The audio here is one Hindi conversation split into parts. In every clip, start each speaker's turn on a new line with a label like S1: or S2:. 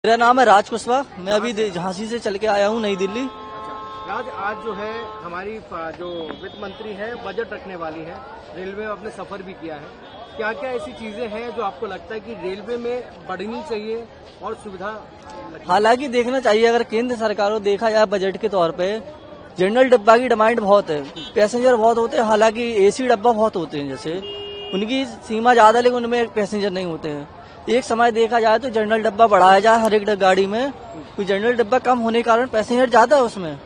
S1: मेरा नाम है राज कुशवाहा। मैं अभी झांसी से चल के आया हूँ नई दिल्ली।
S2: राज, आज जो है हमारी जो वित्त मंत्री है बजट रखने वाली है, रेलवे में आपने सफर भी किया है, क्या क्या ऐसी चीजें हैं जो आपको लगता है कि रेलवे में बढ़नी चाहिए और सुविधा?
S1: हालांकि देखना चाहिए, अगर केंद्र सरकार को देखा जाए बजट के तौर पे, जनरल डब्बा की डिमांड बहुत है, पैसेंजर बहुत होते हैं। हालांकि एसी डब्बा बहुत होते हैं, जैसे उनकी सीमा ज्यादा, लेकिन उनमें पैसेंजर नहीं होते हैं। एक समय देखा जाए तो जनरल डब्बा बढ़ाया जाए हर एक गाड़ी में, कोई जनरल डब्बा कम होने के कारण पैसेंजर ज्यादा है उसमें।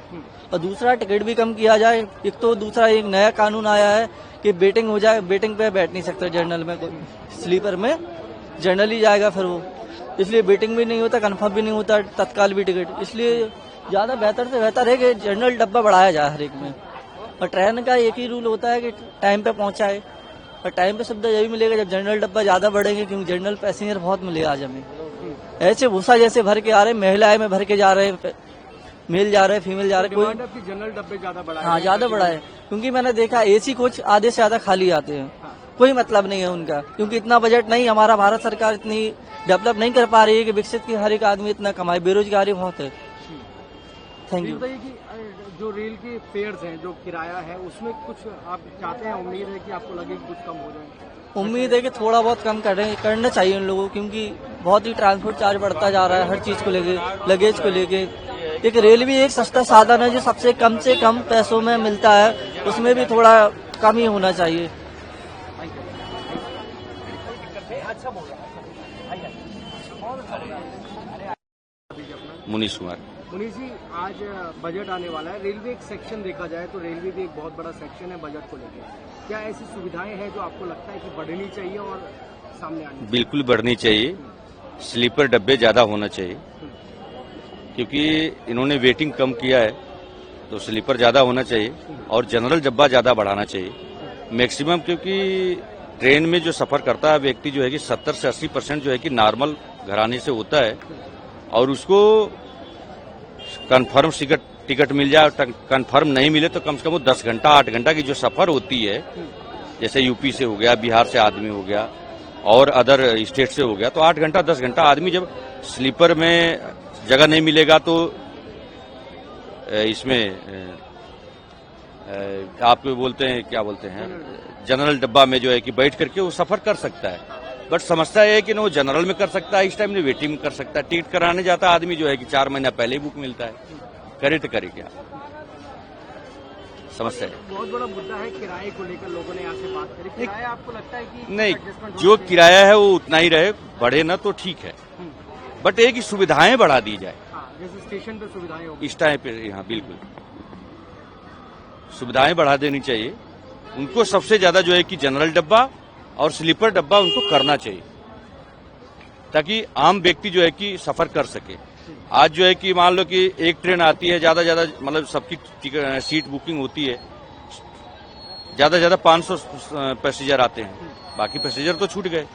S1: और दूसरा, टिकट भी कम किया जाए। एक तो दूसरा एक नया कानून आया है कि वेटिंग हो जाए, वेटिंग पे बैठ नहीं सकते जनरल में, स्लीपर में जनरल ही जाएगा फिर वो, इसलिए वेटिंग भी नहीं होता, कंफर्म भी नहीं होता तत्काल भी टिकट। इसलिए ज्यादा बेहतर से बेहतर है कि जनरल डब्बा बढ़ाया जाए हर एक में। और ट्रेन का एक ही रूल होता है कि टाइम पे पहुंचाए, और टाइम पे सुविधा यही मिलेगा जब जनरल डब्बा ज्यादा बढ़ेंगे, क्योंकि जनरल पैसेंजर बहुत मिले आज हमें। ऐसे भूसा जैसे भर के आ रहे, महिलाएं में भर के जा रहे हैं, मेल जा रहे हैं, फीमेल जा रहे हैं। कोई
S2: जनरल डब्बे ज्यादा बढ़ा है?
S1: हाँ, ज्यादा बढ़ा है, क्योंकि मैंने देखा एसी कोच आधे से ज्यादा खाली आते हैं। कोई मतलब नहीं है उनका, क्योंकि इतना बजट नहीं, हमारा भारत सरकार इतनी डेवलप नहीं कर पा रही है कि विकसित की हर एक आदमी इतना कमाए, बेरोजगारी बहुत है। Thank you.
S2: बताइए कि जो रेल के फेयर्स हैं, जो किराया है, उसमें कुछ आप चाहते हैं, उम्मीद है कि आपको लगे कि कुछ कम हो जाए?
S1: उम्मीद है कि थोड़ा बहुत कम करना चाहिए उन लोगों को, क्योंकि बहुत ही ट्रांसपोर्ट चार्ज बढ़ता जा रहा है हर चीज को लेके, लगेज को लेके। एक रेल भी एक सस्ता साधन है जो सबसे कम पैसों में मिलता है, उसमें भी थोड़ा कम ही होना चाहिए।
S3: मुनीश कुमार।
S2: मुनीष जी, आज बजट आने वाला है, रेलवे एक सेक्शन देखा जाए तो रेलवे भी एक बहुत बड़ा सेक्शन है बजट को लेकर। क्या ऐसी सुविधाएं हैं जो आपको लगता है कि बढ़नी चाहिए और सामने आनी?
S3: बिल्कुल बढ़नी चाहिए, स्लीपर डब्बे ज्यादा होना चाहिए, क्योंकि इन्होंने वेटिंग कम किया है तो स्लीपर ज्यादा होना चाहिए, और जनरल डब्बा ज्यादा बढ़ाना चाहिए मैक्सिमम, क्योंकि ट्रेन में जो सफर करता है व्यक्ति जो है कि 70 से 80% जो है कि नॉर्मल घराने से होता है, और उसको कन्फर्म टिकट मिल जाए, और कन्फर्म नहीं मिले तो कम से कम वो 10 घंटा 8 घंटा की जो सफर होती है, जैसे यूपी से हो गया, बिहार से आदमी हो गया और अदर स्टेट से हो गया, तो 8 घंटा 10 घंटा आदमी जब स्लीपर में जगह नहीं मिलेगा तो इसमें आपको बोलते हैं, क्या बोलते हैं, जनरल डब्बा में जो है कि बैठ करके वो सफर कर सकता है। बट समस्या है कि वो जनरल में कर सकता है, इस टाइम में वेटिंग में कर सकता है। टिकट कराने जाता आदमी जो है कि 4 महीना पहले ही बुक मिलता है, करे तो करे क्या, समस्या है।
S2: बहुत बड़ा मुद्दा है किराए को लेकर, लोगों ने यहाँ से बात करी। किराया आपको लगता है कि
S3: नहीं, जो किराया है वो उतना ही रहे, बढ़े ना तो ठीक है, बट एक ही सुविधाएं बढ़ा दी जाए।
S2: जैसे स्टेशन पे सुविधाएं होगी
S3: इस टाइम पे, हाँ बिल्कुल सुविधाएं बढ़ा देनी चाहिए उनको। सबसे ज्यादा जो है कि जनरल डब्बा और स्लीपर डब्बा उनको करना चाहिए, ताकि आम व्यक्ति जो है कि सफर कर सके। आज जो है कि मान लो कि एक ट्रेन आती है, ज्यादा मतलब सबकी सीट बुकिंग होती है, ज्यादा 500 पैसेंजर आते हैं, बाकी पैसेंजर तो छूट गए।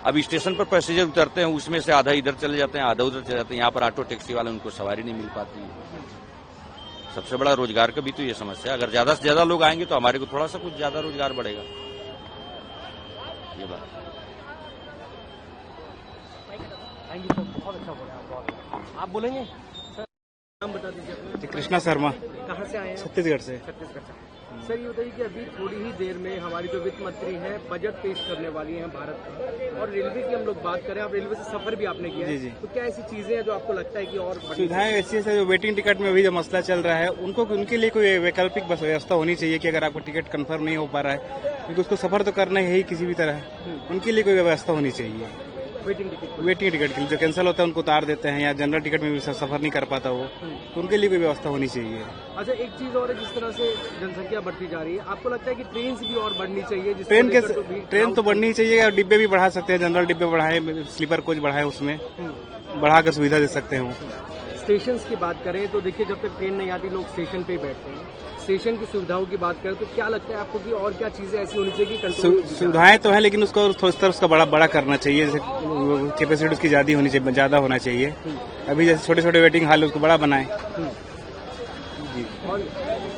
S3: अब स्टेशन पर पैसेंजर उतरते हैं, उसमें से आधा इधर चले जाते हैं, आधा उधर चले जाते हैं। यहाँ पर ऑटो टैक्सी वाले, उनको सवारी नहीं मिल पाती है। सबसे बड़ा रोजगार का भी तो ये समस्या है। अगर ज्यादा से ज्यादा लोग आएंगे तो हमारे को थोड़ा सा कुछ ज्यादा रोजगार बढ़ेगा, ये बात।
S2: थैंक यू सर, बहुत अच्छा बोला आप बोलेंगे सर? नाम बता दीजिए अपना।
S4: कृष्णा शर्मा,
S2: कहाँ से आए हैं?
S4: छत्तीसगढ़ से।
S2: छत्तीसगढ़ से। सर ये बताइए कि अभी थोड़ी ही देर में हमारी जो वित्त मंत्री है बजट पेश करने वाली है भारत का, और रेलवे की हम लोग बात करें, आप रेलवे से सफर भी आपने किया है,
S4: जी।
S2: तो क्या ऐसी चीजें हैं जो आपको लगता है कि और
S4: सुविधाएं ऐसी है, जो वेटिंग टिकट में भी जो मसला चल रहा है, उनके लिए कोई वैकल्पिक व्यवस्था होनी चाहिए कि अगर आपको टिकट कंफर्म नहीं हो पा रहा है, क्योंकि उसको सफर तो करना ही किसी भी तरह, उनके लिए कोई व्यवस्था होनी चाहिए।
S2: वेटिंग
S4: टिकट के लिए जो कैंसिल होता है उनको उतार देते हैं, या जनरल टिकट में भी सफर नहीं कर पाता वो, तो उनके लिए कोई व्यवस्था होनी चाहिए।
S2: अच्छा, एक चीज और है, जिस तरह से जनसंख्या बढ़ती जा रही है, आपको लगता है कि ट्रेन भी और बढ़नी चाहिए?
S4: ट्रेन तो बढ़नी चाहिए, और डिब्बे भी बढ़ा सकते हैं, जनरल डिब्बे बढ़ाए, स्लीपर कोच बढ़ाए, उसमें बढ़ाकर सुविधा दे सकते हैं।
S2: स्टेशन की बात करें तो देखिए, जब तक ट्रेन नहीं आती लोग स्टेशन पे ही बैठते हैं। स्टेशन की सुविधाओं की बात करें तो क्या लगता है आपको कि और क्या चीजें ऐसी होनी चाहिए कि कंट्रोल?
S4: सुविधाएं तो है, लेकिन उसको थोड़ा उसका बड़ा करना चाहिए, जैसे कैपेसिटी उसकी ज्यादा होना चाहिए। अभी जैसे छोटे छोटे वेटिंग हॉल, उसको बड़ा बनाए।
S2: और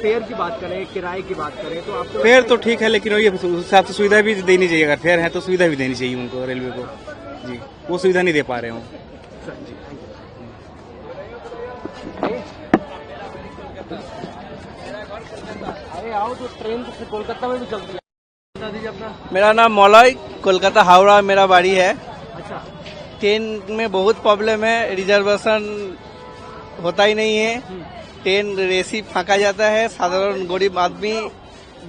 S2: फेयर की बात करें, किराए की बात करें तो आपको
S4: फेयर तो ठीक है, लेकिन ये उस हिसाब से सुविधा भी देनी चाहिए। अगर फेयर है तो सुविधा भी देनी चाहिए उनको, रेलवे को। जी, वो सुविधा नहीं दे पा रहे हो।
S2: अरे आओ, तो ट्रेन से कोलकाता में भी चलती है। बता दीजिए अपना।
S5: मेरा नाम मौलय, कोलकाता हावड़ा मेरा बाड़ी है।
S2: अच्छा,
S5: ट्रेन में बहुत प्रॉब्लम है, रिजर्वेशन होता ही नहीं है। ट्रेन रेसी फाँका जाता है, साधारण गरीब आदमी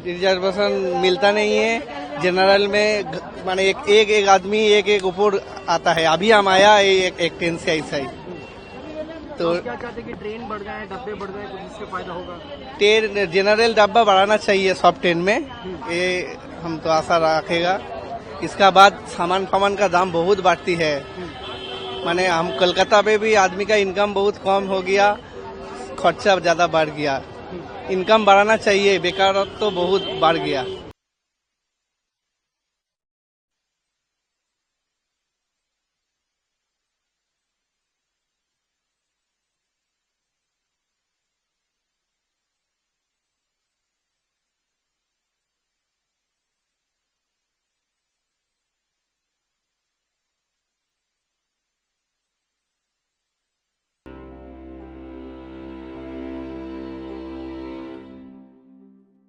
S5: रिजर्वेशन मिलता नहीं है। जनरल में माने एक आदमी एक ऊपर आता है। अभी हम आया एक ट्रेन से ऐसा ही। तो
S2: क्या चाहते कि ट्रेन बढ़ जाए, डब्बे बढ़ जाए, कुछ इससे फायदा होगा?
S5: ट्रेन जनरल डब्बा बढ़ाना चाहिए सब ट्रेन में, ये हम तो आशा रखेगा। इसका बाद सामान का दाम बहुत बढ़ती है। माने हम कोलकाता में भी आदमी का इनकम बहुत कम हो गया, खर्चा ज्यादा बढ़ गया। इनकम बढ़ाना चाहिए, बेकारत्व तो बहुत बढ़ गया।